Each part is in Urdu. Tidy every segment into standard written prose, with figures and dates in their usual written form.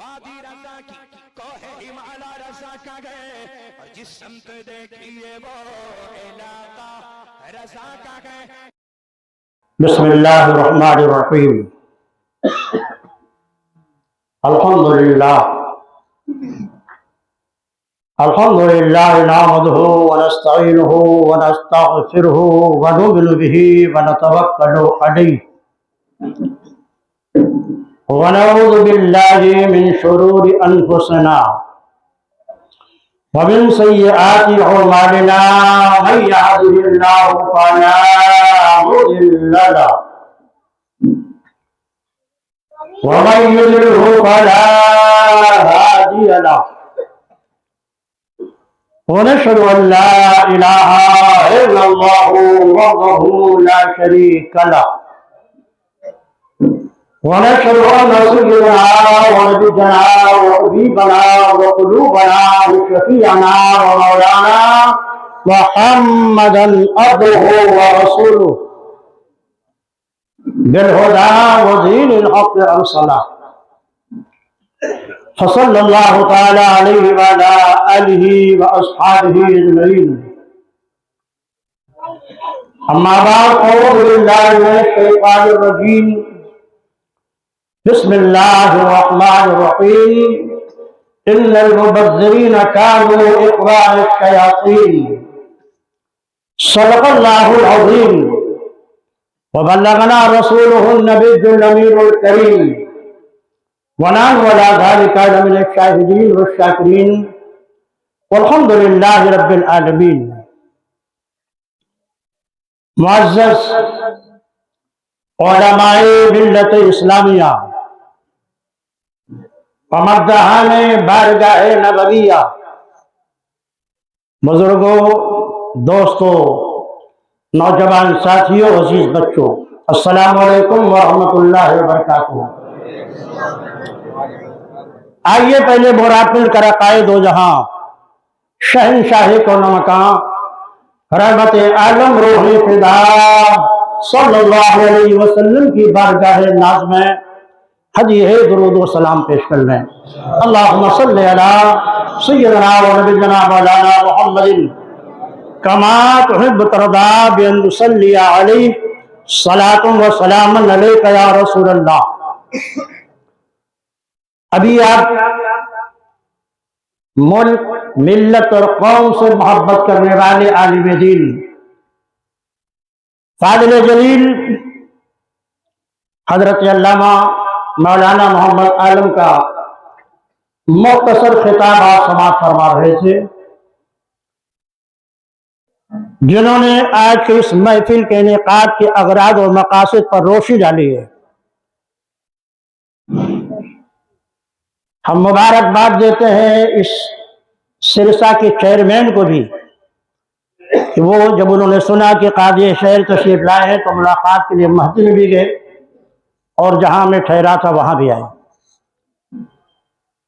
وادی رضا کی کوہ ہمالا رضا کا گئے اور جس سمت دیکھیے وہ علاقہ رضا کا گئے. بسم اللہ الرحمن الرحیم. الحمدللہ نحمدہ ونستعینہ ونستغفرہ ونؤمن بہ ونتوکل علیہ ونعوذ باللہ من شرور انفسنا ومن سیئات اعمالنا من یهده اللہ فلا مضل له ومن يضلل فلا هادي له ونشهد ان لا اله الا الله وحده لا شريك له ونشهد ان سيدنا ونبينا وحبيبنا وقلوبنا وشفيعنا ومولانا محمدا عبده ورسوله بالهدى ودين الحق ارسله فصلى الله تعالى عليه وعلى آله وأصحابه أجمعين. أما بعد أعوذ بالله من الشيطان الرجيم. بسم الله الرحمن الرحيم. إن المبذرين كانوا إخوان الشياطين. صدق الله العظيم وبلغنا رسوله النبي الأمين الكريم ونحن على ذلك من الشاهدين والشاكرين والحمد لله رب العالمين. معزز علماء ملت اسلامیہ ومداحان بارگاہ نبویہ، بزرگوں، دوستوں، نوجوان ساتھیوں، عزیز بچوں، السلام علیکم ورحمۃ اللہ وبرکاتہ. آئیے پہلے مراتب کر قائد و جہاں، شہنشاہ کون مکان، رحمت عالم روح فدا صلی اللہ علیہ وسلم کی بارگاہ ناز میں ہدیہ درود و سلام پیش کر لیں. اللہم صلی علی سیدنا و نبینا مولانا محمد کما تحب ترضا بان نصلی علیہ صلاۃ و سلام علیک یا رسول اللہ. ابھی آپ ملک، ملت اور قوم سے محبت کرنے والے عالم دین فاضل جلیل حضرت علامہ مولانا محمد عالم کا مختصر خطاب آپ سماعت فرما رہے تھے، جنہوں نے آج کے اس محفل کے انعقاد کے اغراض و مقاصد پر روشنی ڈالی ہے. ہم مبارکباد دیتے ہیں اس سرسا کے چیئرمین کو بھی کہ وہ جب انہوں نے سنا کہ قاضی شہر تشریف لائے ہیں تو ملاقات کے لیے مہدی میں بھی گئے اور جہاں میں ٹھہرا تھا وہاں بھی آئے.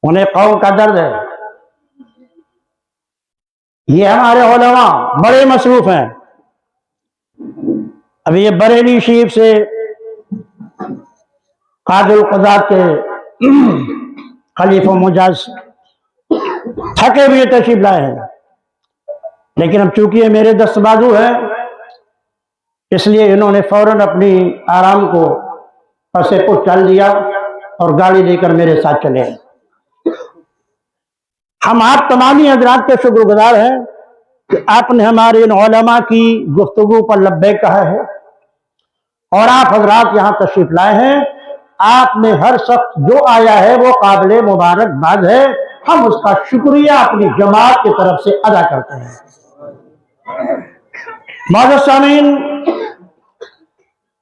انہیں قوم کا درد ہے. یہ ہمارے علماء بڑے مصروف ہیں. ابھی یہ بریلی شریف سے قاضی القضات کے خلیفہ مجاز تھکے ہوئے تشریف لائے ہیں، لیکن اب چونکہ یہ میرے دست بازو ہے اس لیے انہوں نے فوراً اپنی آرام کو پسے پٹ ڈال دیا اور گاڑی لے کر میرے ساتھ چلے. ہم آپ تمامی حضرات کے شکر گزار ہیں کہ آپ نے ہمارے ان علماء کی گفتگو پر لبیک کہا ہے اور آپ حضرات یہاں تشریف لائے ہیں. آپ میں ہر شخص جو آیا ہے وہ قابل مبارکباد ہے. ہم اس کا شکریہ اپنی جماعت کی طرف سے ادا کرتے ہیں. معزز سامعین،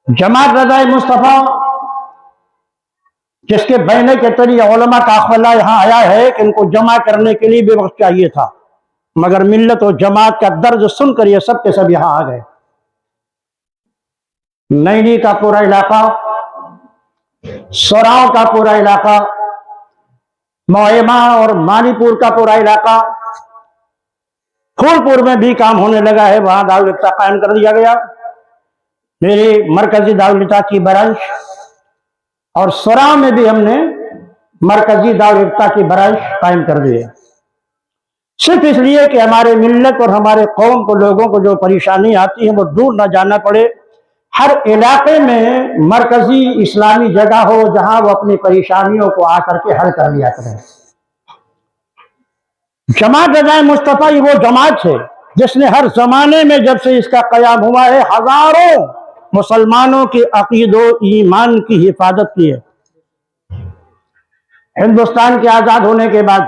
جماعت رضا مصطفیٰ جس کے بہنے کے طریق علماء کا قافلہ یہاں آیا ہے کہ ان کو جمع کرنے کے لیے بھی وقت چاہیے تھا، مگر ملت و جماعت کا درد سن کر یہ سب کے سب یہاں آ گئے. نینی کا پورا علاقہ، سوراؤں کا پورا علاقہ، موہیما اور مانی پور کا پورا علاقہ، پھول پور میں بھی کام ہونے لگا ہے، وہاں دارالفتا قائم کر دیا گیا. میری مرکزی دارالفتا کی برانچ اور سوراؤں میں بھی ہم نے مرکزی دعویٰ کی برائش قائم کر دی ہے، صرف اس لیے کہ ہمارے ملت اور ہمارے قوم کو لوگوں کو جو پریشانی آتی ہے وہ دور نہ جانا پڑے، ہر علاقے میں مرکزی اسلامی جگہ ہو جہاں وہ اپنی پریشانیوں کو آ کر کے حل کر لیا کریں۔ جماعت رضائے مصطفیٰ یہ وہ جماعت ہے جس نے ہر زمانے میں جب سے اس کا قیام ہوا ہے ہزاروں مسلمانوں کے عقید و ایمان کی حفاظت کی ہے۔ ہندوستان کے آزاد ہونے کے بعد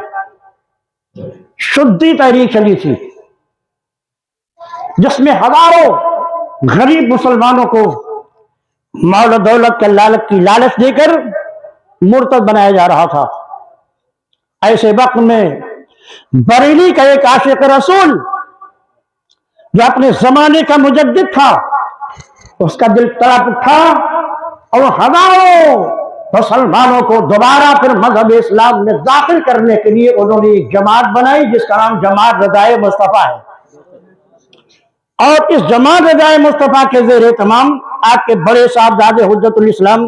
شدی تحریک چلی تھی جس میں ہزاروں غریب مسلمانوں کو مال و دولت کے لالچ دے کر مرتد بنایا جا رہا تھا۔ ایسے وقت میں بریلی کا ایک عاشق رسول جو اپنے زمانے کا مجدد تھا، اس کا دل تڑپ اٹھا اور ہزاروں مسلمانوں کو دوبارہ پھر مذہب اسلام میں داخل کرنے کے لیے انہوں نے ایک جماعت بنائی جس کا نام جماعت رضائے مصطفیٰ ہے۔ اور اس جماعت رضائے مصطفیٰ کے زیر اہتمام آپ کے بڑے صاحبزادے حجت الاسلام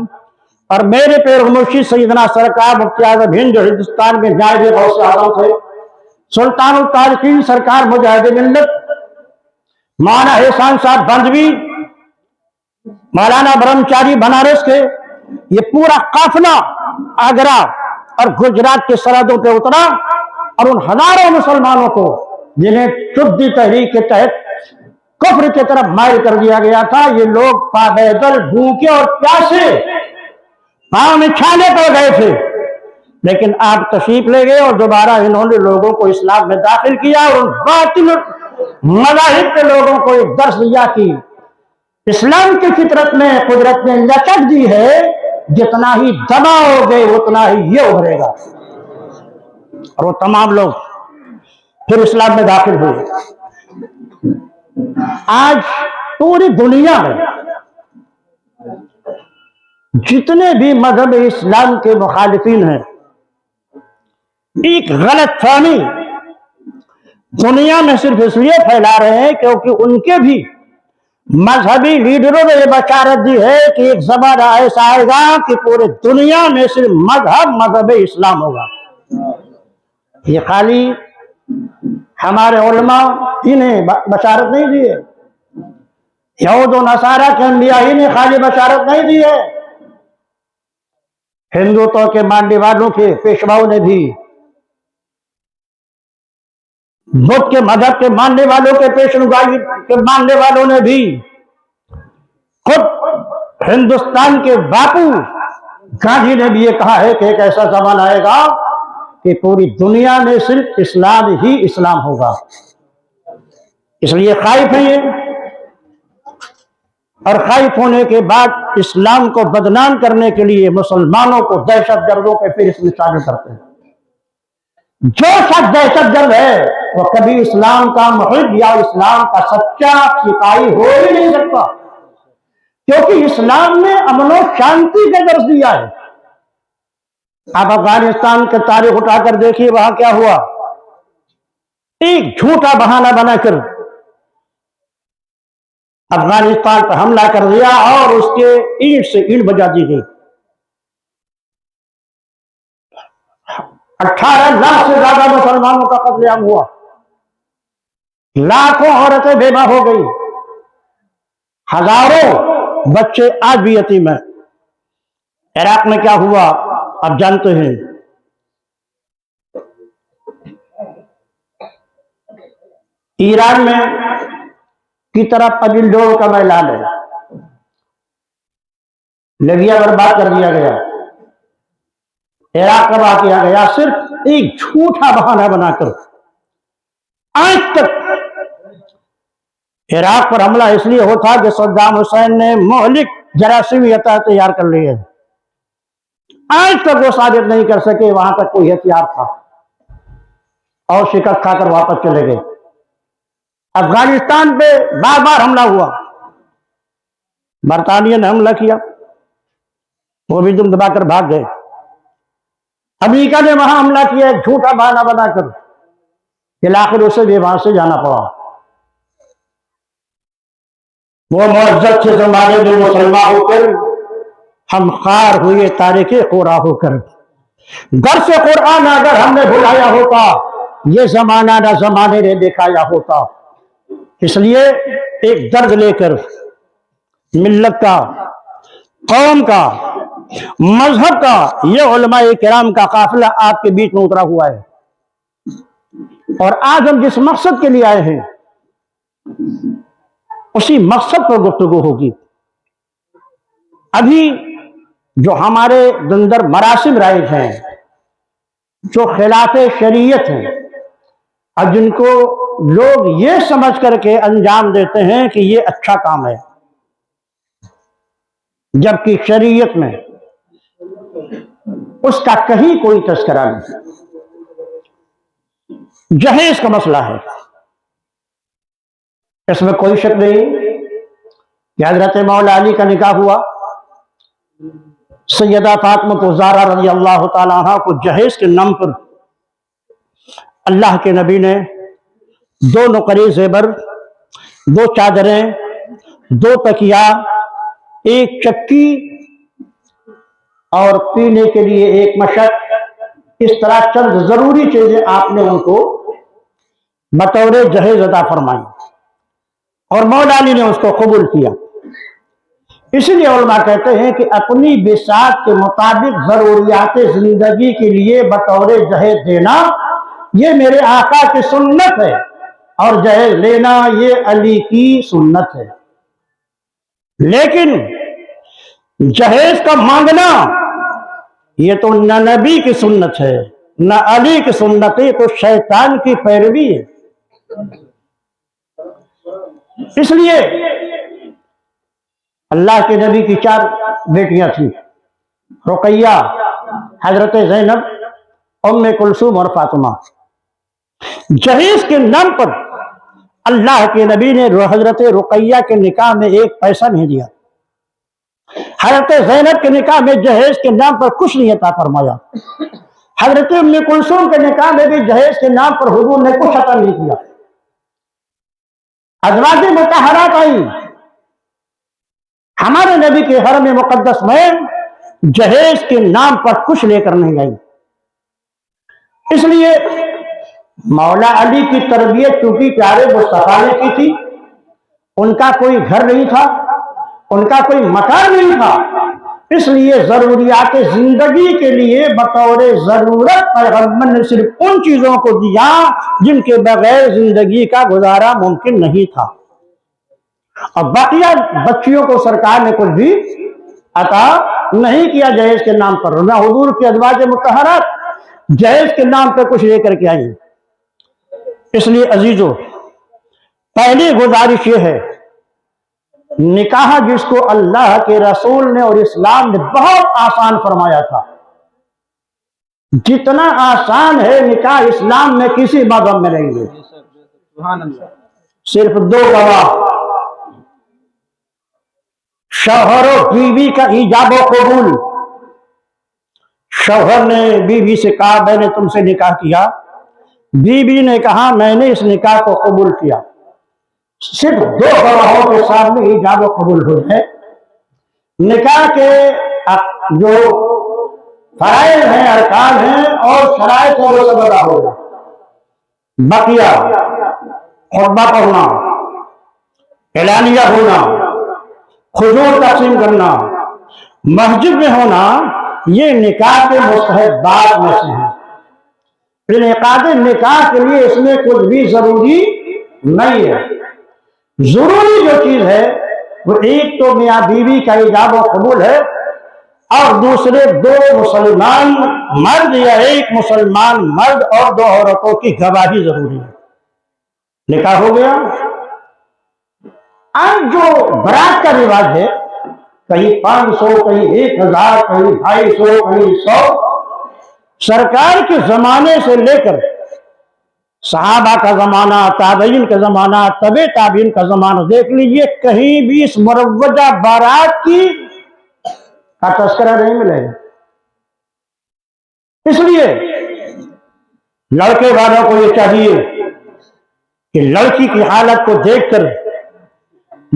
اور میرے پیر مرشد سیدنا سرکار مفتی اعظم ہند جو ہندوستان میں نائب غوث اعظم تھے، سلطان الطارقین سرکار مجاہد ملت مولانا احسان صاحب بندوی، مولانا برہمچاری بنارس کے، یہ پورا قافلہ آگرہ اور گجرات کے سرحدوں پہ اترا اور ان ہزاروں مسلمانوں کو جنہیں شدی تحریک کے تحت کفر کی طرف مائل کر دیا گیا تھا، یہ لوگ پابیدل بھوکے اور پیاسے پاؤں میں چھالے پڑ گئے تھے، لیکن آپ تشریف لے گئے اور دوبارہ انہوں نے لوگوں کو اسلام میں داخل کیا اور ان باطل مذاہب کے لوگوں کو ایک درس دیا کہ اسلام کی فطرت میں قدرت نے لچک دی ہے، جتنا ہی دباؤ گے اتنا ہی یہ ابھرے گا، اور وہ تمام لوگ پھر اسلام میں داخل ہوئے۔ آج پوری دنیا میں جتنے بھی مذہب اسلام کے مخالفین ہیں، ایک غلط فہمی دنیا میں صرف اس لیے پھیلا رہے ہیں کیونکہ ان کے بھی مذہبی لیڈروں نے یہ بشارت دی ہے کہ ایک زمانہ ایسا آئے گا کہ پورے دنیا میں صرف مذہب اسلام ہوگا۔ یہ خالی ہمارے علماء ہی نے بشارت نہیں دی ہے، یہود و نصارہ کے انبیاء ہی نے خالی بشارت نہیں دی ہے، ہندوتوں کے ماننے والوں کے پیشواؤں نے بھی، بدھ کے مذہب کے ماننے والوں کے پیشنگوئی کے ماننے والوں نے بھی، خود ہندوستان کے باپو گاندھی نے بھی یہ کہا ہے کہ ایک ایسا زمانہ آئے گا کہ پوری دنیا میں صرف اسلام ہی اسلام ہوگا۔ اس لیے خائف ہیں یہ، اور خائف ہونے کے بعد اسلام کو بدنام کرنے کے لیے مسلمانوں کو دہشت گردوں کے فہرست میں شامل کرتے ہیں۔ جو شخص دہشت گرد ہے وہ کبھی اسلام کا محب یا اسلام کا سچا سپاہی ہو ہی نہیں سکتا، کیونکہ اسلام نے امن و شانتی کا درس دیا ہے۔ آپ افغانستان کا تاریخ اٹھا کر دیکھیے، وہاں کیا ہوا، ایک جھوٹا بہانہ بنا کر افغانستان پر حملہ کر دیا اور اس کے اینٹ سے اینٹ بجا دی گئی۔ 18 لاکھ سے زیادہ مسلمانوں کا قتل عام ہوا، لاکھوں عورتیں بے ماں ہو گئی، ہزاروں بچے آج بھی یتیم ہیں۔ عراق میں کیا ہوا آپ جانتے ہیں، ایران میں کی طرف پجلڈور کا میلان ہے، لگیا برباد کر دیا گیا۔ عراق کا واقعہ گیا صرف ایک جھوٹا بہانہ بنا کر۔ آج تک عراق پر حملہ اس لیے ہوتا کہ صدام حسین نے مہلک جراثیمی ہتھیار تیار کر لیے، آج تک وہ ثابت نہیں کر سکے وہاں تک کوئی ہتھیار تھا، اور شکست کھا کر واپس چلے گئے۔ افغانستان پہ بار بار حملہ ہوا، برطانیہ نے حملہ کیا، وہ بھی دم دبا کر بھاگ گئے۔ امریکہ نے وہاں حملہ کیا ایک جھوٹا بہانہ بنا کر، آخر اسے بھی وہاں سے جانا پڑا۔ وہ معزز کے زمانے میں مسلمان ہو کر ہم خار ہوئے تاریخ قرا ہو کر، درس قرآن اگر ہم نے بھلایا ہوتا یہ زمانہ نہ زمانے نے دکھایا ہوتا. اس لیے ایک درد لے کر ملت کا، قوم کا، مذہب کا، یہ علماء کرام کا قافلہ آپ کے بیچ میں اترا ہوا ہے. اور آج ہم جس مقصد کے لیے آئے ہیں اسی مقصد پر گفتگو ہوگی. ابھی جو ہمارے اندر مراسم رائج ہیں، جو خلاف شریعت ہیں، اور جن کو لوگ یہ سمجھ کر کے انجام دیتے ہیں کہ یہ اچھا کام ہے، جبکہ شریعت میں اس کا کہیں کوئی تذکرہ نہیں. جہیز کا مسئلہ ہے، اس میں کوئی شک نہیں کہ حضرت مولا علی کا نکاح ہوا. سیدہ فاطمہ الزہرا رضی اللہ تعالیٰ عنہ کو جہیز کے نام پر اللہ کے نبی نے 2 نقرے زیور، 2 چادریں، 2 تکیا، 1 چکی اور پینے کے لیے 1 مشک، اس طرح چند ضروری چیزیں آپ نے ان کو بطور جہیز عطا فرمائی اور مولا علی نے اس کو قبول کیا. اسی لیے علماء کہتے ہیں کہ اپنی بساط کے مطابق ضروریات زندگی کے لیے بطور جہیز دینا یہ میرے آقا کی سنت ہے، اور جہیز لینا یہ علی کی سنت ہے. لیکن جہیز کا مانگنا یہ تو نہ نبی کی سنت ہے نہ علی کی سنت ہے، تو شیطان کی پیروی ہے. اس لیے اللہ کے نبی کی 4 بیٹیاں تھیں، رقیہ، حضرت زینب، ام کلثوم اور فاطمہ. جہیز کے نام پر اللہ کے نبی نے حضرت رقیہ کے نکاح میں 1 پیسہ نہیں دیا. حضرت زینب کے نکاح میں جہیز کے نام پر کچھ نہیں عطا فرمایا. حضرت ام کلثوم کے نکاح میں بھی جہیز کے نام پر حضور نے کچھ عطا نہیں کیا. ازواج مطہرات آئی، ہمارے نبی کے حرم مقدس میں جہیز کے نام پر کچھ لے کر نہیں گئی. اس لیے مولا علی کی تربیت چونکہ پیارے مصطفیٰ نے کی تھی، ان کا کوئی گھر نہیں تھا، ان کا کوئی مکان نہیں تھا، اس لیے ضروریات زندگی کے لیے بطور ضرورت پیغمبر نے صرف ان چیزوں کو دیا جن کے بغیر زندگی کا گزارا ممکن نہیں تھا. اور باقیہ بچیوں کو سرکار نے کچھ بھی عطا نہیں کیا جہیز کے نام پر. نہ حضور کی ازواج مطہرات جہیز کے نام پر کچھ لے کر کے آئی. اس لیے عزیزو، پہلی گزارش یہ ہے، نکاح جس کو اللہ کے رسول نے اور اسلام نے بہت آسان فرمایا تھا، جتنا آسان ہے نکاح اسلام میں کسی مذہب میں نہیں ہے. صرف 2 گواہ، شوہر و بیوی کا ایجاب و قبول. شوہر نے بیوی سے کہا میں نے تم سے نکاح کیا، بیوی نے کہا میں نے اس نکاح کو قبول کیا. صرف 2 گواہوں کے سامنے ایجاب و قبول ہو جائے. نکاح کے جو فرائض ہیں، ارکان ہیں اور شرائط ہیں وہ سب ادا ہو جائے. بقیہ خطبہ پڑھنا، اعلانیہ ہونا، حضور تقسیم کرنا، مسجد میں ہونا، یہ نکاح کے مستحبات میں سے ہیں. انعقاد نکاح کے لیے اس میں کچھ بھی ضروری نہیں ہے. ضروری جو چیز ہے وہ ایک تو میاں بیوی کا ایجاب و قبول ہے، اور دوسرے 2 مسلمان مرد یا 1 مسلمان مرد اور 2 عورتوں کی گواہی ضروری ہے. نکاح ہو گیا. آج جو برات کا رواج ہے، کہیں 500، کہیں 1000، کہیں 250، کہیں 100، سرکار کے زمانے سے لے کر صحابہ کا زمانہ، تابعین کا زمانہ، تبع تابعین کا زمانہ دیکھ لیجئے، کہیں بھی اس مروجہ بارات کا تذکرہ نہیں ملے گا. اس لیے لڑکے والوں کو یہ چاہیے کہ لڑکی کی حالت کو دیکھ کر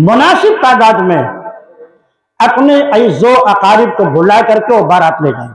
مناسب تعداد میں اپنے اعزو اقارب کو بلا کر کے وہ بارات لے جائیں.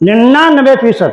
99%।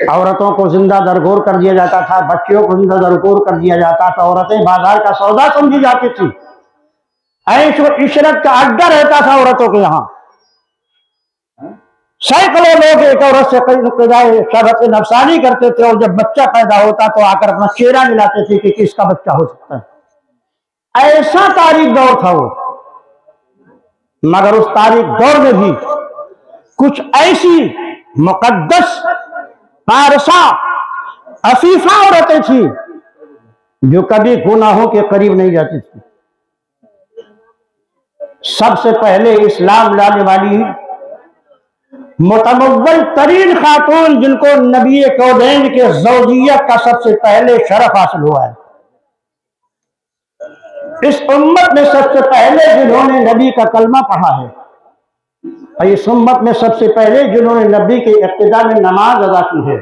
عورتوں کو زندہ درگور کر دیا جاتا تھا، بچیوں کو زندہ درگور کر دیا جاتا تھا، عورتیں بازار کا سودا سمجھی جاتی تھی، عیش و عشرت کا اڈا رہتا تھا عورتوں کے یہاں۔ سینکڑوں لوگ ایک عورت سے شہوت نفسانی کرتے تھے، اور جب بچہ پیدا ہوتا تو آ کر اپنا چہرہ ملاتے تھے کہ کس کا بچہ ہو سکتا ہے۔ ایسا تاریخ دور تھا وہ، مگر اس تاریخ دور میں بھی کچھ ایسی مقدس پارسا عفیفہ عورتیں تھیں جو کبھی گناہوں کے قریب نہیں جاتی تھی۔ سب سے پہلے اسلام لانے والی متمول ترین خاتون جن کو نبی کونین کے زوجیت کا سب سے پہلے شرف حاصل ہوا ہے، اس امت میں سب سے پہلے جنہوں نے نبی کا کلمہ پڑھا ہے، اور اس امت میں سب سے پہلے جنہوں نے نبی کے اقتداء میں نماز ادا کی ہے،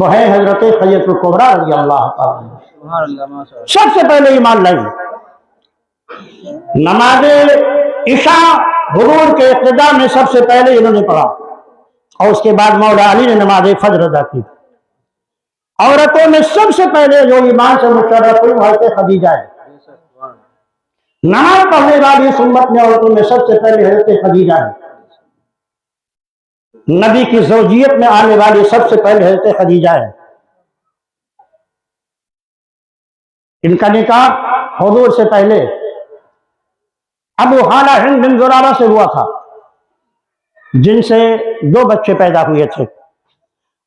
وہ ہے حضرت خدیجہ الکبریٰ رضی اللہ تعالیٰ۔ سب سے پہلے ایمان لائی، نماز عشاء غروب کے اقتداء میں سب سے پہلے انہوں نے پڑھا، اور اس کے بعد مولا علی نے نماز فجر ادا کی۔ عورتوں میں سب سے پہلے جو ایمان سے مشرف ہوئی وہ حضرت خدیجہ ہے۔ نماز پڑھنے والی اس امت میں عورتوں میں سب سے پہلے حضرت خدیجہ ہے۔ نبی کی زوجیت میں آنے والی سب سے پہلے حضرت خدیجہ ہے۔ ان کا نکاح حضور سے پہلے ابو حالہ ہند بن زرارہ سے ہوا تھا، جن سے 2 بچے پیدا ہوئے تھے،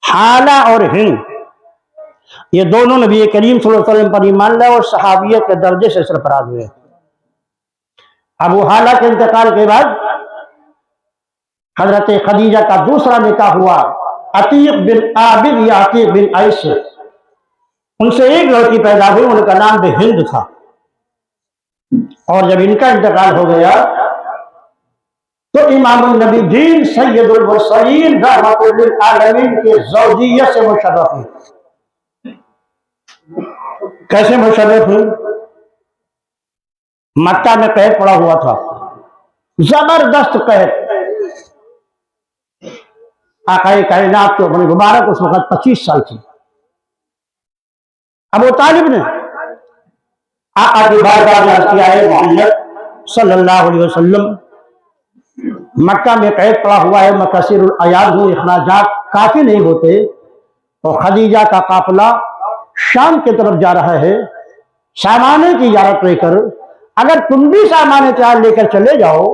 حالہ اور ہند۔ یہ دونوں نبی کریم صلی اللہ علیہ وسلم پر ایمان لائے اور صحابیت کے درجے سے سرفراز ہوئے۔ ابو حالہ کے انتقال کے بعد حضرت خدیجہ کا دوسرا نکاح ہوا عتیق بن عابد یا عتیق بن عیس سے۔ ان سے ایک لڑکی پیدا ہوئی، ان کا نام بھی ہند تھا، اور جب ان کا انتقال ہو گیا تو امام النبی دین سید المرسلین رحمت للعالمین کے زوجیت سے مشرف ہوئی۔ کیسے مشرف ہوئی؟ مکہ میں قید پڑا ہوا تھا، زبردست قید۔ آقا کائنات کی عمر مبارک اس وقت 25 سال تھی۔ ابو طالب نے آقا کی بارگاہ میں عرض کیا ہے محمد صلی اللہ علیہ وسلم مکہ میں قید پڑا ہوا ہے، میں کثیر العیاد ہوں، اخراجات کافی نہیں ہوتے، اور خدیجہ کا قافلہ شام کی طرف جا رہا ہے سامان کی اجازت لے کر، اگر تم بھی سامان تیار لے کر چلے جاؤ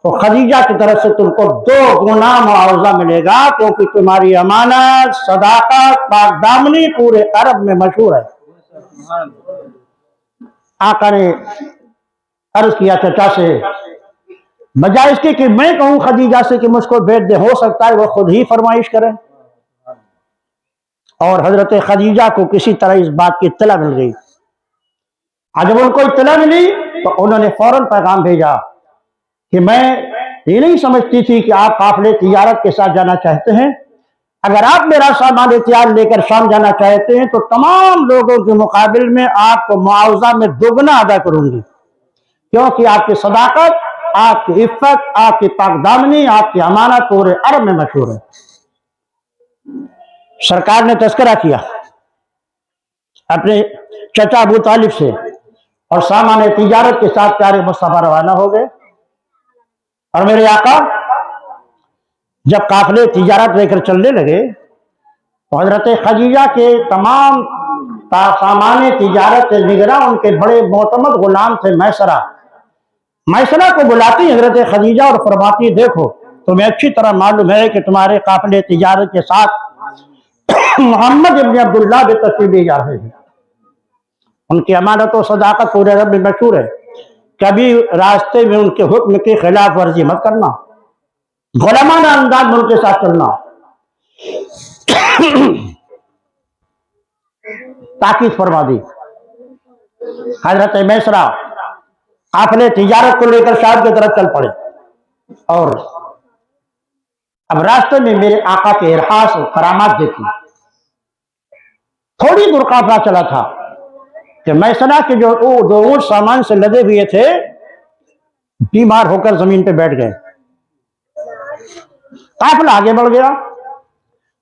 تو خدیجہ کی طرف سے تم کو 2 گنا معاوضہ ملے گا، کیونکہ تمہاری امانت، صداقت، پاک دامنی پورے عرب میں مشہور ہے۔ آقا نے عرض کیا چچا سے، بجائے اس کے کہ میں کہوں خدیجہ سے کہ مجھ کو بھیج دے، ہو سکتا ہے وہ خود ہی فرمائش کرے، اور حضرت خدیجہ کو کسی طرح اس بات کی اطلاع مل گئی۔ جب ان کو اطلاع ملی تو انہوں نے فوراً پیغام بھیجا کہ میں یہ نہیں سمجھتی تھی کہ آپ قافلے تجارت کے ساتھ جانا چاہتے ہیں، اگر آپ میرا سامان تیار لے کر شام جانا چاہتے ہیں تو تمام لوگوں کے مقابل میں آپ کو معاوضہ میں 2 گنا ادا کروں گی، کیونکہ آپ کی صداقت، آپ کی عفت، آپ کی پاک دامنی، آپ کی امانت پورے عرب میں مشہور ہے۔ سرکار نے تذکرہ کیا اپنے چچا ابو طالب سے، اور سامان تجارت کے ساتھ پیارے مصطفیٰ روانہ ہو گئے۔ اور میرے آقا جب قافلے تجارت لے کر چلنے لگے تو حضرت خدیجہ کے تمام سامان تجارت کے نگراں ان کے بڑے معتمد غلام تھے میسرہ کو بلاتی حضرت خدیجہ اور فرماتی، دیکھو تمہیں اچھی طرح معلوم ہے کہ تمہارے قافلے تجارت کے ساتھ محمد ابن عبداللہ بھی تشریف لے جا رہے ہیں، ان کی امانت و صداقت پورے عرب میں مشہور ہے، کبھی راستے میں ان کے حکم کی خلاف ورزی مت کرنا، غلامانہ انداز میں ان کے ساتھ چلنا۔ تاکید فرما دی۔ حضرت میسرہ قافلے تجارت کو لے کر شام کی طرف چل پڑے، اور اب راستے میں میرے آقا کے ارحاس اور کرامات دیکھی۔ تھوڑی دور قافلہ چلا تھا کہ میسرہ کے جو اونٹ سامان سے لدے ہوئے تھے بیمار ہو کر زمین پہ بیٹھ گئے۔ قافلہ آگے بڑھ گیا،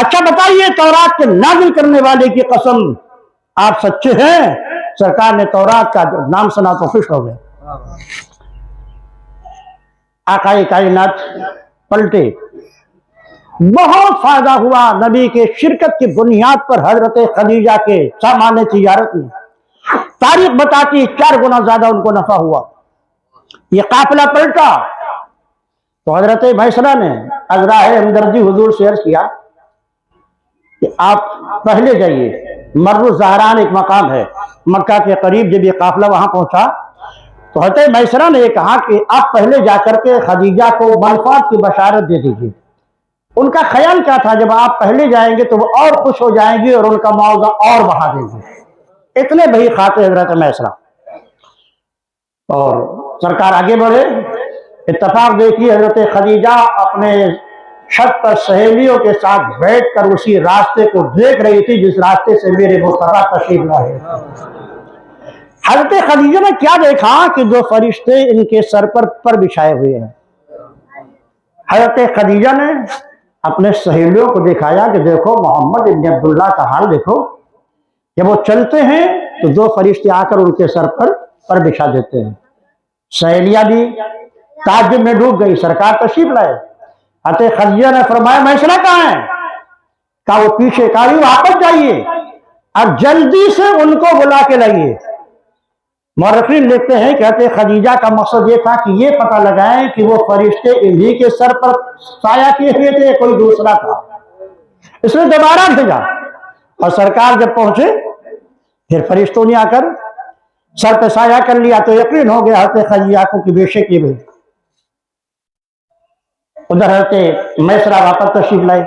اچھا بتائیے تورات کے نازل کرنے والے کی قسم آپ سچے ہیں؟ سرکار نے تورات کا نام سنا تو خوش ہو گئے. آقائے کائنات پلٹے. بہت فائدہ ہوا نبی کے شرکت کی بنیاد پر حضرت خدیجہ کے سامان تجارت میں. تاریخ بتاتی ہے 4 گنا زیادہ ان کو نفع ہوا. یہ قافلہ پلٹا تو حضرت میسرہ نے عذراء ہمدردی حضور سے عرض کیا کہ آپ پہلے جائیے. مرو زہران ایک مقام ہے مکہ کے قریب. جب یہ قافلہ وہاں پہنچا تو حضرت میسرہ نے یہ کہا کہ آپ پہلے جا کر کے خدیجہ کو منفعت کی بشارت دے دیجیے. ان کا خیال کیا تھا جب آپ پہلے جائیں گے تو وہ اور خوش ہو جائیں گے اور ان کا معاوضہ اور بڑھا دیں گے. اتنے بھئی خاطر حضرت میسرہ. اور سرکار آگے بڑھے. اتفاق دیکھیے حضرت خدیجہ اپنے چھت پر سہیلیوں کے ساتھ بیٹھ کر اسی راستے کو دیکھ رہی تھی جس راستے سے میرے مصطفیٰ تشریف لائے. حضرت خدیجہ نے کیا دیکھا کہ 2 فرشتے ان کے سر پر بچھائے ہوئے ہیں. حضرت خدیجہ نے اپنے سہیلیوں کو دکھایا کہ دیکھو محمد ابن عبداللہ کا حال دیکھو. جب وہ چلتے ہیں تو 2 فرشتے آ کر ان کے سر پر بچھا دیتے ہیں. سہیلیاں بھی تعجب میں ڈوب گئی. سرکار تشریف لائے. حضرت خدیجہ نے فرمایا میسرہ کہاں ہے؟ کہا وہ پیچھے. کہا واپس جائیے اور جلدی سے ان کو بلا کے لائیے. مورخین لکھتے ہیں کہ حضرت خدیجہ کا مقصد یہ تھا کہ یہ پتہ لگائیں کہ وہ فرشتے انہی کے سر پر سایہ کیے ہوئے تھے کوئی دوسرا تھا. اس نے دوبارہ بھیجا اور سرکار جب پہنچے پھر فرشتوں نے آ کر سر پہ سایہ کر لیا تو یقین ہو گیا حضرت خدیجہ کو کہ بے شک یہ بھی. ادھر حضرت میسرہ واپس تشریف لائے.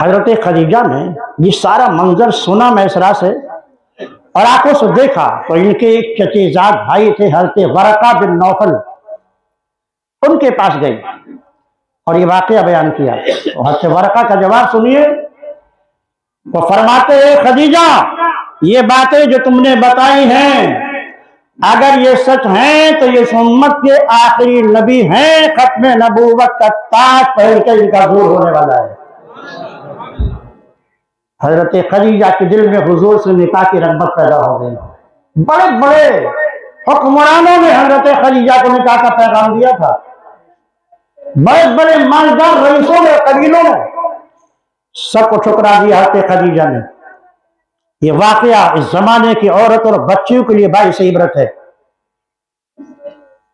حضرت خدیجہ نے یہ سارا منظر سنا میسرہ سے اور آنکھوں سے دیکھا تو ان کے ایک چچے زاد بھائی تھے حضرت ورقہ بن نوفل. ان کے پاس گئی اور یہ واقعہ بیان کیا. حضرت ورقہ کا جواب سنیے. وہ فرماتے ہیں خدیجہ یہ باتیں جو تم نے بتائی ہیں اگر یہ سچ ہیں تو یہ امت کے آخری نبی ہیں. ختم نبوت کا تاج پہن کے ان کا ظہور ہونے والا ہے. حضرت خدیجہ کے دل میں حضور سے نکاح کی رغبت پیدا ہو گئی. بڑے بڑے حکمرانوں نے حضرت خدیجہ کو نکاح کا پیغام دیا تھا. بڑے بڑے مالدار رئیسوں نے قبیلوں نے سب کو ٹھکرا دیا حضرت خدیجہ نے. یہ واقعہ اس زمانے کی عورت اور بچیوں کے لیے باعث عبرت ہے.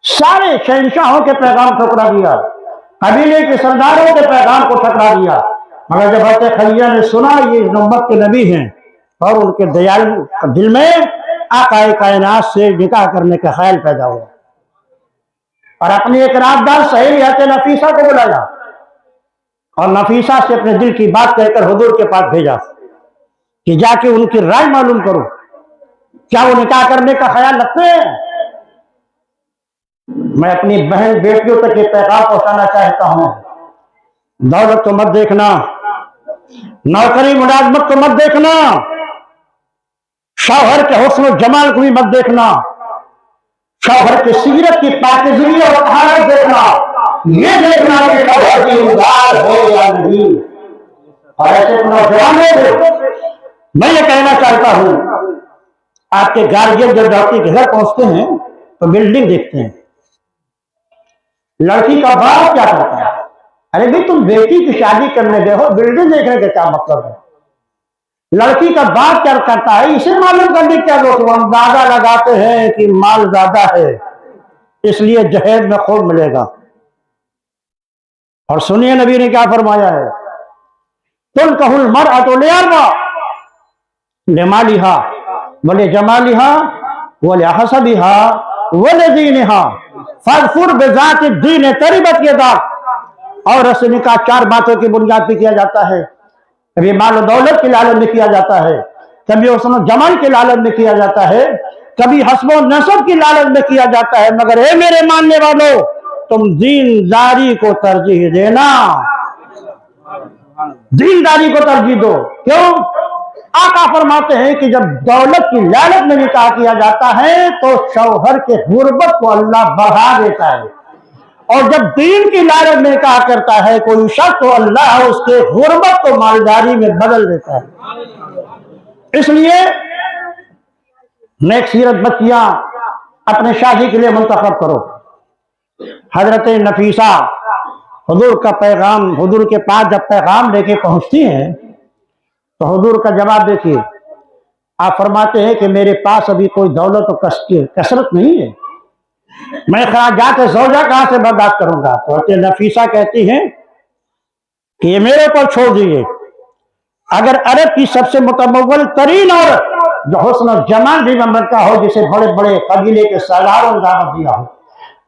سارے شہنشاہوں کے پیغام ٹھکرا دیا. قبیلے کے سرداروں کے پیغام کو ٹھکرا دیا. مگر جب حضرت خدیجہ نے سنا یہ امت کے نبی ہیں اور ان کے دل میں آقا کائنات سے نکاح کرنے کا خیال پیدا ہوا اور اپنی ایک رازدار سہیلی حضرت نفیسہ کو بلایا اور نفیسہ سے اپنے دل کی بات کہہ کر حضور کے پاس بھیجا کہ جا کے ان کی رائے معلوم کرو کیا وہ نکاح کرنے کا خیال رکھتے ہیں. میں اپنی بہن بیٹیوں تک یہ پیغام پہنچانا چاہتا ہوں دولت کو مت دیکھنا, نوکری ملازمت کو مت دیکھنا, شوہر کے حسن و جمال کو بھی مت دیکھنا, شوہر کی سیرت کی پاکیزگی اور طہارت دیکھنا, یہ دیکھنا کہ شوہر کی امداد ہے یا نہیں. اور ایسے نوجوانوں کو میں یہ کہنا چاہتا ہوں آپ کے گارجین جب لڑکی کے گھر پہنچتے ہیں تو بلڈنگ دیکھتے ہیں. لڑکی کا باپ کیا کرتا ہے؟ ارے بھی تم بیٹی کی شادی کرنے گئے ہو, بلڈنگ دیکھنے کا کیا مطلب ہے؟ لڑکی کا باپ کیا کرتا ہے اسے معلوم کرنے کیا لوگ اندازہ لگاتے ہیں کہ مال زیادہ ہے اس لیے جہیز میں خوب ملے گا. اور سنیے نبی نے کیا فرمایا ہے, تنکح المرأۃ لأربع لمالہا ولجمالہا ولحسبہا ولدینہا فاظفر بذات الدین تربت یداک. اور اس نکاح 4 باتوں کی بنیاد پہ کیا جاتا ہے. کبھی مال و دولت کی لالچ میں کیا جاتا ہے, کبھی حسن و جمال کی لالچ میں کیا جاتا ہے, کبھی حسب و نسب کی لالچ میں کیا جاتا ہے. مگر اے میرے ماننے والوں تم دینداری کو ترجیح دینا, دینداری کو ترجیح دو. کیوں؟ آقا فرماتے ہیں کہ جب دولت کی لالچ میں نکاح کیا جاتا ہے تو شوہر کے غربت کو اللہ بڑھا دیتا ہے اور جب دین کی لالچ میں کہا کرتا ہے کوئی شخص تو اللہ اس کے غربت کو مالداری میں بدل دیتا ہے۔ اس لیے نیک سیرت بچیاں اپنے شادی کے لیے منتخب کرو۔ حضرت نفیسہ حضور کا پیغام، حضور کے پاس جب پیغام لے کے پہنچتی ہیں تو حضور کا جواب دیکھیے، آپ فرماتے ہیں کہ میرے پاس ابھی کوئی دولت و کثرت نہیں ہے، میں خراجات زوجہ کہاں سے برداشت کروں گا؟ تو حضرت نفیسہ کہتی ہیں کہ یہ میرے پر چھوڑ دیجیے، اگر عرب کی سب سے متمول ترین عورت جو حسن و جمال بھی کا ہو، جسے بڑے بڑے قبیلے کے سرداروں نے دعوت دیا ہو،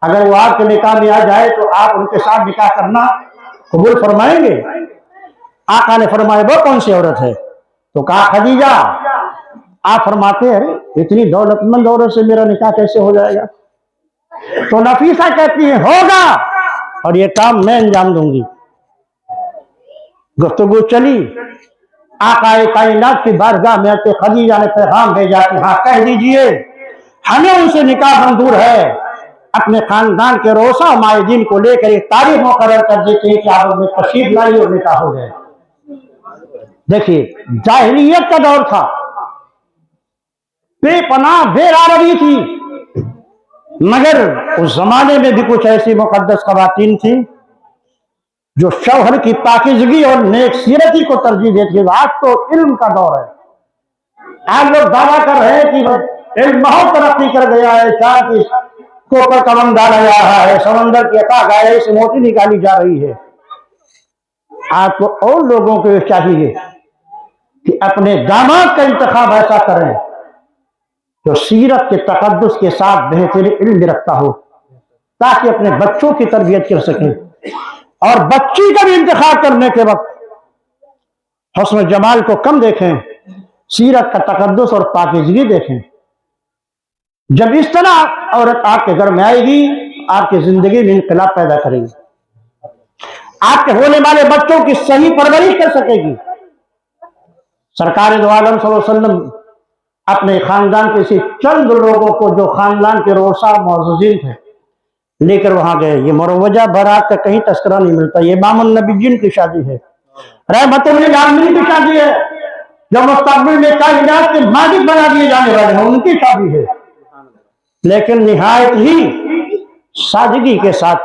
اگر وہ آپ کے نکاح میں آ جائے تو آپ ان کے ساتھ نکاح کرنا قبول فرمائیں گے؟ آقا نے فرمایا وہ کون سی عورت ہے؟ تو کہا خدیجہ۔ آپ فرماتے ہیں اتنی دولت مند عورت سے میرا نکاح کیسے ہو جائے گا؟ تو نفیسہ کہتی ہے ہوگا، اور یہ کام میں انجام دوں گی۔ گفتگو چلی، آقا کائنات کی بارگاہ میں خدیجہ نے پیغام بھیجا کہ ہاں کہہ دیجئے ہمیں ان سے نکاح منظور ہے، اپنے خاندان کے روسا معاہدین کو لے کر ایک تاریخ مقرر کر دیتے ہیں کہ آپ میں تشریف لائی اور نکاح ہو جائے۔ دیکھیے جاہلیت کا دور تھا، بے پناہ بے روی تھی، مگر اس زمانے میں بھی کچھ ایسی مقدس خواتین تھیں جو شوہر کی پاکیزگی اور نیک سیرتی کو ترجیح دیتی ہے۔ آج تو علم کا دور ہے، آج لوگ دعویٰ کر رہے ہیں کہ علم بہت ترقی کر گیا ہے، چاند کی کوپر کمن ڈالا جا رہا ہے، سمندر کی عطا گہرائی سے موتی نکالی جا رہی ہے۔ آج تو اور لوگوں کو یہ چاہیے کہ اپنے داماد کا انتخاب ایسا کریں جو سیرت کے تقدس کے ساتھ بہترین علم بھی رکھتا ہو، تاکہ اپنے بچوں کی تربیت کر سکیں، اور بچی کا بھی انتخاب کرنے کے وقت حسن و جمال کو کم دیکھیں، سیرت کا تقدس اور پاکیزگی دیکھیں۔ جب اس طرح عورت آپ کے گھر میں آئے گی، آپ کی زندگی میں انقلاب پیدا کرے گی، آپ کے ہونے والے بچوں کی صحیح پرورش کر سکے گی۔ سرکار دو عالم صلی اللہ علیہ وسلم اپنے خاندان کے چند لوگوں کو جو خاندان کے روسا معززین تھے لے کر وہاں گئے۔ یہ مروجہ بارات کا کہیں تذکرہ نہیں ملتا، یہ امام النبیین کی شادی ہے، رحمت للعالمین کی شادی ہے، جو مستقبل میں کائنات کے مالک بنا دیے جانے والے ہیں، ان کی شادی ہے۔ لیکن نہایت ہی سادگی کے ساتھ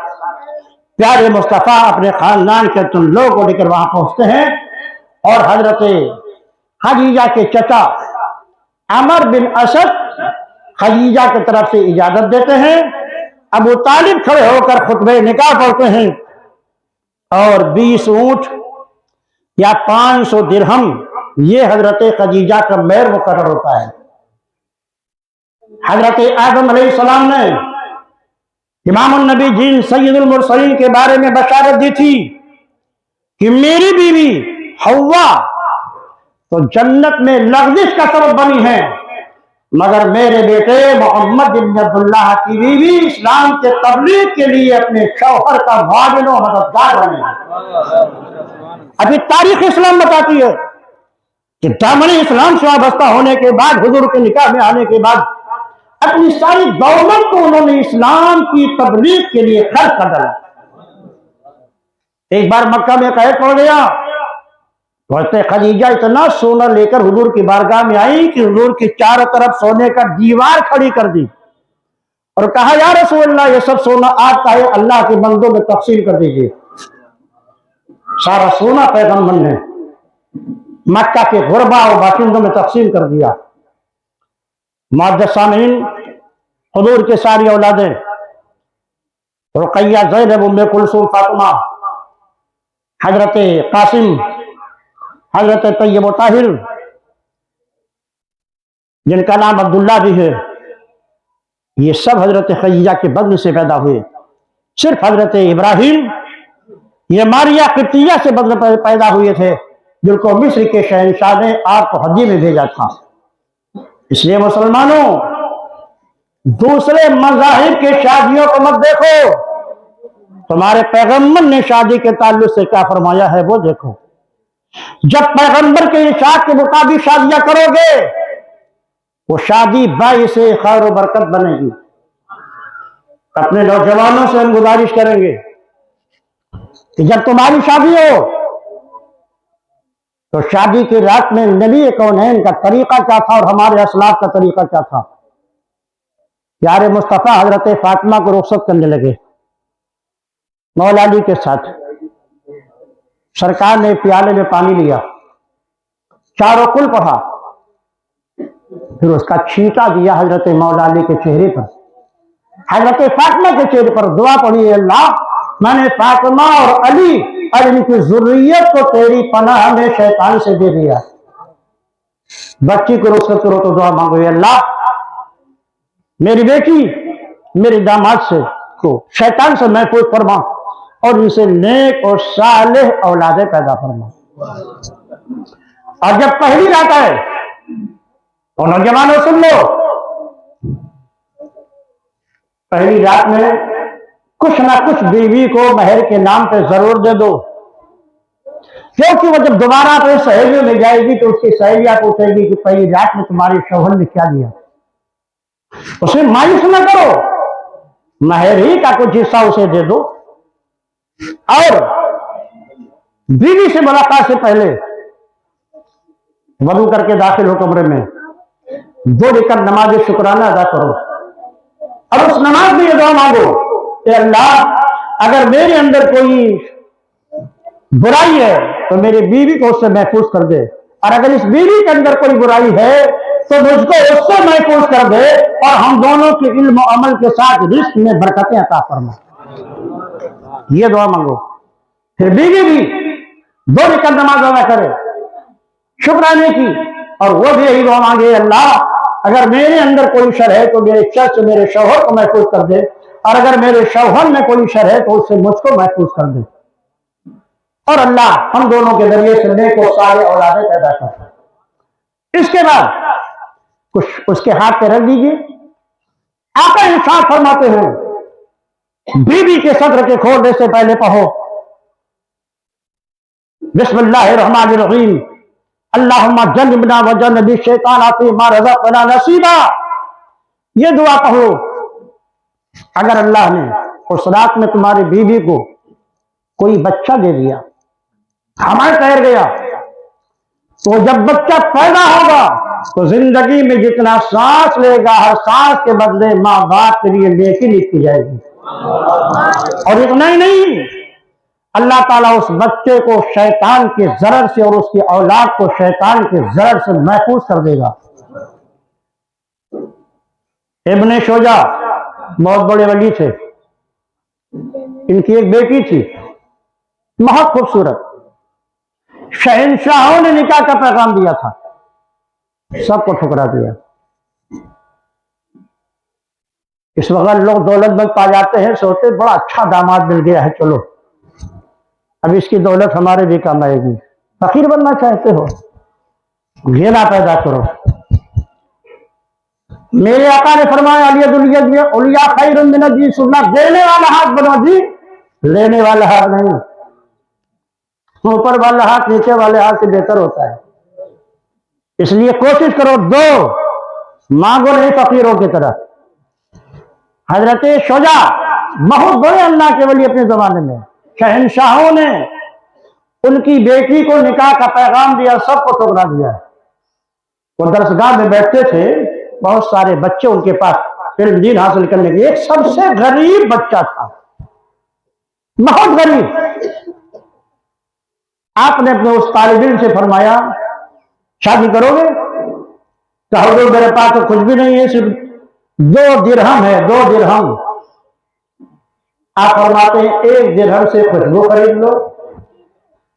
پیارے مصطفیٰ اپنے خاندان کے تم لوگوں کو لے کر وہاں پہنچتے ہیں، اور حضرت خدیجہ کے چچا عمر بن اسد خدیجہ کی طرف سے اجازت دیتے ہیں۔ ابو طالب کھڑے ہو کر خطبہ نکاح پڑھتے ہیں، اور 20 اونٹ یا 500 درہم یہ حضرت خدیجہ کا مہر مقرر ہوتا ہے۔ حضرت آدم علیہ السلام نے امام النبی جین سید المرسلین کے بارے میں بشارت دی تھی کہ میری بیوی حوا تو جنت میں لغزش کا سبب بنی ہے، مگر میرے بیٹے محمد بن عبداللہ کی بیوی اسلام کے تبلیغ کے لیے اپنے شوہر کا معاون و مددگار بنے۔ ابھی تاریخ اسلام بتاتی ہے کہ دامن اسلام سے وابستہ ہونے کے بعد، حضور کے نکاح میں آنے کے بعد، اپنی ساری دولت کو انہوں نے اسلام کی تبلیغ کے لیے خرچ کر ڈالا۔ ایک بار مکہ میں قحط پڑ گیا، حضرت خدیجہ اتنا سونا لے کر حضور کی بارگاہ میں آئی کہ حضور کی چاروں طرف سونے کا دیوار کھڑی کر دی، اور کہا یا رسول اللہ یہ سب سونا آپ کا ہے، اللہ کے بندوں میں تقسیم کر دیجئے۔ سارا سونا پیغمبر نے مکہ کے غربا اور باشندوں میں تقسیم کر دیا۔ معزز سامعین، حضور کے ساری اولادیں رقیہ، زینب، ام کلثوم، فاطمہ، حضرت قاسم، حضرت طیب و طاہر، جن کا نام عبداللہ بھی ہے، یہ سب حضرت خدیجہ کے بدن سے پیدا ہوئے۔ صرف حضرت ابراہیم یہ ماریہ قبطیہ سے بدن پیدا ہوئے تھے، جن کو مصر کے شہنشاہ نے آپ کو ہدیے میں بھیجا تھا۔ اس لیے مسلمانوں، دوسرے مذاہب کے شادیوں کو مت دیکھو، تمہارے پیغمبر نے شادی کے تعلق سے کیا فرمایا ہے وہ دیکھو۔ جب پیغمبر کے ارشاد کے مطابق شادیاں کرو گے، وہ شادی باعث خیر و برکت بنے گی۔ اپنے نوجوانوں سے ہم گزارش کریں گے کہ جب تمہاری شادی ہو تو شادی کی رات میں نبی کونین کا طریقہ کیا تھا اور ہمارے اسلاف کا طریقہ کیا تھا. پیارے مصطفیٰ حضرت فاطمہ کو رخصت کرنے لگے مولا علی کے ساتھ. سرکار نے پیالے میں پانی لیا, چاروں کل پڑھا, پھر اس کا چھینٹا دیا حضرت مولا علی کے چہرے پر. حضرت فاطمہ کے چہرے پر دعا پڑھی, اللہ میں نے فاطمہ اور علی اور ان کی ذریت کو تیری پناہ میں شیطان سے دے دیا. بچی کو رخصت کرو تو دعا مانگو, اللہ میری بیٹی میری داماد سے کو شیطان سے محفوظ فرما اور ان سے نیک اور صالح اولادیں پیدا فرما. اور جب پہلی رات آئے اور نوجوانوں سن لو, پہلی رات میں کچھ نہ کچھ بیوی کو مہر کے نام پہ ضرور دے دو, کیونکہ وہ جب دوبارہ اپنے سہیلیوں میں جائے گی تو اس کی سہیلیاں پوچھے گی کہ پہلی رات میں تمہارے شوہر نے کیا دیا. اسے مایوس نہ کرو, مہر ہی کا کچھ حصہ اسے دے دو. اور بیوی سے ملاقات سے پہلے وضو کر کے داخل ہو کمرے میں, 2 رکعت نماز شکرانہ ادا کرو اور اس نماز میں یہ دعا مانگو کہ اللہ اگر میرے اندر کوئی برائی ہے تو میری بیوی کو اس سے محفوظ کر دے, اور اگر اس بیوی کے اندر کوئی برائی ہے تو مجھ کو اس سے محفوظ کر دے, اور ہم دونوں کے علم و عمل کے ساتھ رزق میں برکتیں عطا فرما. یہ دعا مانگو. پھر بیوی بھی 2 رکعت نماز ادا کرے شکرانے کی, اور وہ بھی یہی دعا مانگے, اللہ اگر میرے اندر کوئی شر ہے تو میرے شر سے میرے شوہر کو محفوظ کر دے, اور اگر میرے شوہر میں کوئی شر ہے تو اس سے مجھ کو محفوظ کر دے, اور اللہ ہم دونوں کے ذریعے سے نیک و صالح اولادیں پیدا کر. اس کے بعد کچھ اس کے ہاتھ پہ رکھ دیجیے. آقا ارشاد فرماتے ہیں بیوی کے صدر کے کھولنے سے پہلے پڑھو بسم اللہ الرحمن الرحیم, اللہم جنبنا وجنب الشیطان فیما رزقنا نصیبا. یہ دعا پڑھو. اگر اللہ نے اس رات میں تمہاری بیوی کو کوئی بچہ دے دیا, ہمارے ٹھہر گیا, تو جب بچہ پیدا ہوگا تو زندگی میں جتنا سانس لے گا ہر سانس کے بدلے ماں باپ کے لیے نیکی لکھی جائے گی. اور اتنا ہی نہیں, اللہ تعالیٰ اس بچے کو شیطان کے ضرر سے اور اس کی اولاد کو شیطان کے ضرر سے محفوظ کر دے گا. ابن شوجا بہت بڑے ولی تھے, ان کی ایک بیٹی تھی بہت خوبصورت. شہنشاہوں نے نکاح کا پیغام دیا تھا, سب کو ٹھکرا دیا. اس وقت لوگ دولت مند پا جاتے ہیں, سوچتے بڑا اچھا داماد مل گیا ہے, چلو اب اس کی دولت ہمارے بھی کام آئے گی. فقیر بننا چاہتے ہو, غنا پیدا کرو. میرے آقا نے فرمایا اولیاء خیر من الجی سننا, دینے والا ہاتھ بنو جی, لینے والا ہاتھ نہیں. اوپر والا ہاتھ نیچے والے ہاتھ سے بہتر ہوتا ہے. اس لیے کوشش کرو دو, مانگو نہیں فقیروں کی طرح. حضرت شجاع بہت بڑے اللہ کے ولی اپنے زمانے میں, شہنشاہوں نے ان کی بیٹی کو نکاح کا پیغام دیا, سب کو ٹھکرا دیا. وہ درسگاہ میں بیٹھتے تھے, بہت سارے بچے ان کے پاس علم دین حاصل کرنے کے. ایک سب سے غریب بچہ تھا, بہت غریب. آپ نے اپنے اس طالب علم سے فرمایا شادی کرو گے؟ کہ حضور میرے پاس تو کچھ بھی نہیں ہے, صرف 2 درہم ہے, 2 درہم. آپ فرماتے ہیں 1 درہم سے خوشبو خرید لو,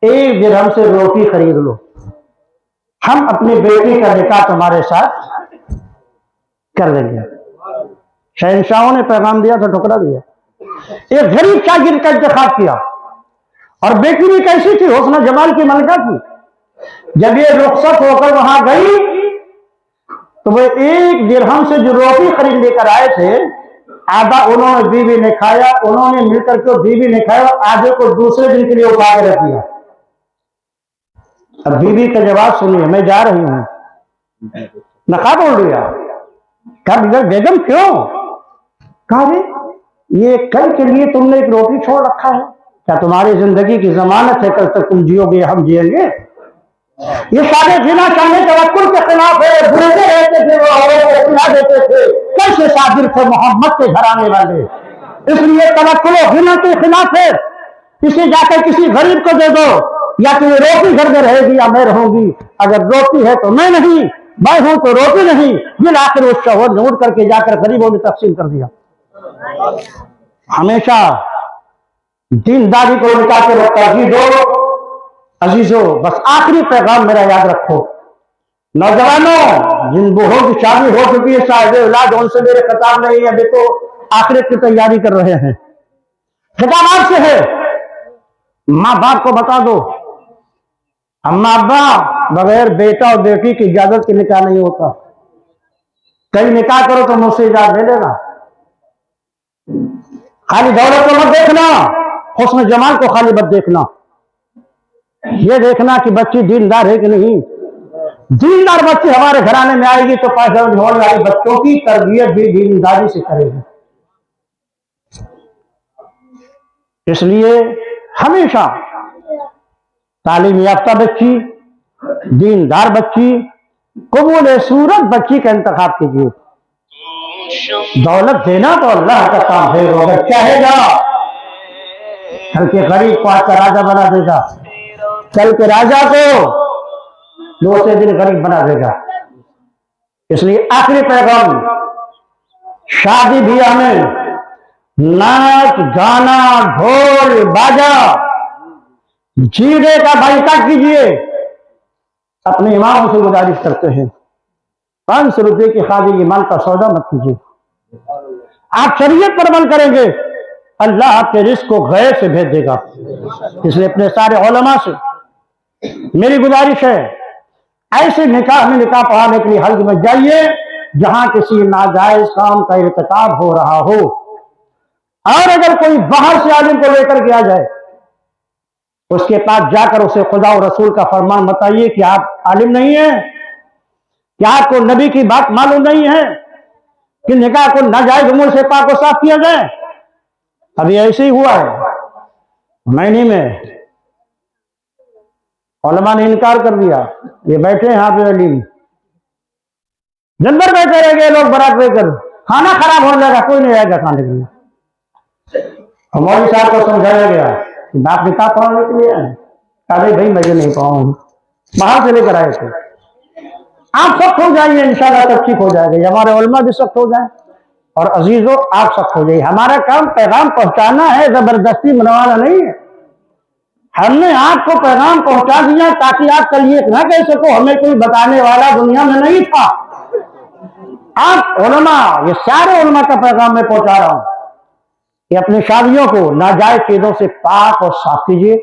1 درہم سے روٹی خرید لو, ہم اپنی بیٹی کا نکاح تمہارے ساتھ کر دیں گے. شہنشاہوں نے پیغام دیا تو ٹھکرا دیا. ایک غریب شاگرد کا انتخاب کیا, اور بیٹی بھی کیسی تھی, حسن جمال کی ملکہ تھی. جب یہ رخصت ہو کر وہاں گئی تو وہ 1 درہم سے جو روٹی خرید لے کر آئے تھے, آدھا انہوں نے بیوی نے کھایا, انہوں نے مل کر کے بیوی نے کھایا, اور آدھے کو دوسرے دن کے لیے اٹھا کے رکھ دیا. اب بیوی کا جواب سنیے, میں جا رہی ہوں. نقاب بول رہی ہے, کہا بیگم کیوں؟ کہا جی یہ کل کے لیے تم نے ایک روٹی چھوڑ رکھا ہے؟ کیا تمہاری زندگی کی ضمانت ہے کل تک تم جیو گے ہم جیئیں گے؟ یہ سارے جنا چاہنے توکل کے خلاف ہے. بھولتے رہتے تھے وہ عورتوں کو کھلا دیتے تھے. کیسے صابر تھے محمد کے گھرانے والے. اس لیے توکل و غنا کے خلاف ہے. اسے جا کر کسی غریب کو دے دو، یا تو یہ روٹی گھر میں رہے گی یا میں رہوں گی. اگر روٹی ہے تو میں نہیں، میں ہوں تو روٹی نہیں. بالآخر اس شوہر نے اٹھ کر کے جا کر غریبوں میں تقسیم کر دیا. ہمیشہ دینداری کو لٹا کے رکھا جی دو. عزیزو بس آخری پیغام میرا یاد رکھو. نوجوانوں جن بوڑھوں کی شادی ہو چکی ہے صاحب اولاد، ان سے میرے خطاب نہیں ہے، ابھی تو آخرت کی تیاری کر رہے ہیں. خطاب آپ سے ہے. ماں باپ کو بتا دو، اماں ابا بغیر بیٹا اور بیٹی کی اجازت کے نکاح نہیں ہوتا. کہیں نکاح کرو تو مجھ سے اجازت دے لینا. خالی دولت کو مت دیکھنا، حسن جمال کو خالی مت دیکھنا. یہ دیکھنا کہ بچی دیندار ہے کہ نہیں. دیندار بچی ہمارے گھرانے میں آئے گی تو پیدا ہونے والی بچوں کی تربیت بھی دینداری سے کرے گی. اس لیے ہمیشہ تعلیم یافتہ بچی، دیندار بچی، قبول صورت بچی کا انتخاب کیجیے. دولت دینا تو اللہ کا کام ہے. وہ اگر چاہے گا کل کے غریب کو آج کا راجا بنا دے گا، کل کے راجا کو دوسرے دن غریب بنا دے گا. اس لیے آخری پیغام، شادی بیاہ میں ناچ گانا ڈھول باجا جینے کا بائیکاٹ کیجیے. اپنے امام سے گزارش کرتے ہیں 500 روپے کی خادی ایمان کا سودا مت کیجیے. آپ شریعت پر عمل کریں گے، اللہ آپ کے رزق کو غیر سے بھیج دے گا. اس لیے اپنے سارے علماء سے میری گزارش ہے، ایسے نکاح میں نکاح پڑھانے کے لیے حلق میں جائیے جہاں کسی ناجائز کام کا ارتکاب ہو رہا ہو. اور اگر کوئی باہر سے عالم کو لے کر کے آ جائے، اس کے پاس جا کر اسے خدا و رسول کا فرمان بتائیے کہ آپ عالم نہیں ہیں، کیا آپ کو نبی کی بات معلوم نہیں ہے کہ نکاح کو ناجائز امور سے پاک و صاف کیا جائے. ابھی ایسے ہی ہوا ہے معنی میں، علماء نے انکار کر دیا. یہ بیٹھے یہاں پہ علیم جنبر بیٹھے رہ گئے لوگ برات لے کر، کھانا خراب ہونے لگا، کوئی نہیں آئے گا کھانے کے لیے. مولوی صاحب کو سمجھایا گیا کہ باپ نکاح پڑھانے کے لیے آئے. کہا بھائی میں نہیں پڑھاؤں، باہر سے لے کر آئے تھے. آپ سخت ہو جائیے، انشاءاللہ سب ٹھیک ہو جائے گا. ہمارے علماء بھی سخت ہو جائیں، اور عزیزوں آپ سخت ہو جائیے. ہمارا کام پیغام پہنچانا ہے، زبردستی منوانا نہیں ہے. ہم نے آپ کو پیغام پہنچا دیا تاکہ آپ کل یہ نہ کہہ سکو ہمیں کوئی بتانے والا دنیا میں نہیں تھا. آپ علماء، یہ سارے علماء کا پیغام میں پہنچا رہا ہوں کہ اپنی شادیوں کو ناجائز چیزوں سے پاک اور صاف کیجیے.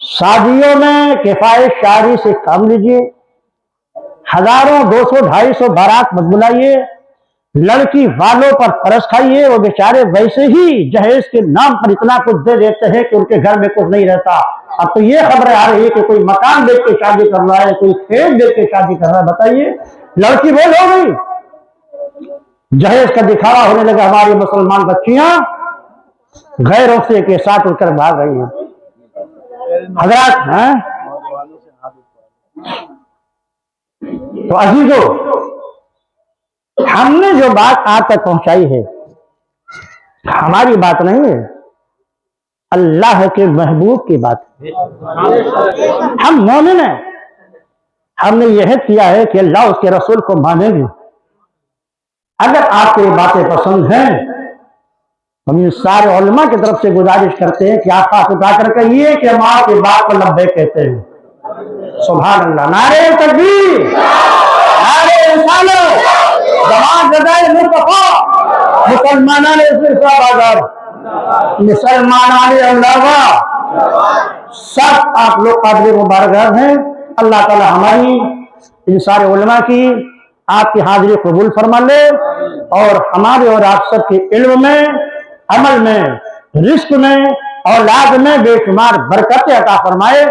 شادیوں میں کفایت شعری سے کام لیجیے. ہزاروں 200 250 بارات مت بلائیے. لڑکی والوں پر ترس کھائیے، وہ بیچارے ویسے ہی جہیز کے نام پر اتنا کچھ دے دیتے ہیں کہ ان کے گھر میں کچھ نہیں رہتا. اب تو یہ خبریں آ رہی ہے کہ کوئی مکان دیکھ کے شادی کر رہا ہے، کوئی کھیت دیکھ کے شادی کر رہا ہے. بتائیے لڑکی بول ہو گئی، جہیز کا دکھاوا ہونے لگا. ہماری مسلمان بچیاں غیروں سے کے ساتھ اٹھ کر بھاگ رہی ہیں. حضرات تو عزیزو، ہم نے جو بات آپ تک پہنچائی ہے ہماری بات نہیں ہے، اللہ کے محبوب کی بات ہے. ہم مومن ہیں، ہم نے یہ عہد کیا ہے کہ اللہ اس کے رسول کو مانیں گے. اگر آپ کو یہ باتیں پسند ہیں، ہم ان سارے علماء کی طرف سے گزارش کرتے ہیں کہ آپ ہاتھ اٹھا کر کہیے کہ ہم آپ کی بات کو لبیک کہتے ہیں. سبحان اللہ، نعرہ تکبیر، نعرہ رسالت، جماعت رضائے مصطفیٰ، مسلمانان اسلام آباد، مسلمانان اللہ، سب آپ لوگ قابل مبارکباد ہیں. اللہ تعالی ہماری ان سارے علماء کی آپ کی حاضری قبول فرما لے، اور ہمارے اور آپ سب کے علم میں، عمل میں، رزق میں، اولاد میں بے شمار برکت عطا فرمائے.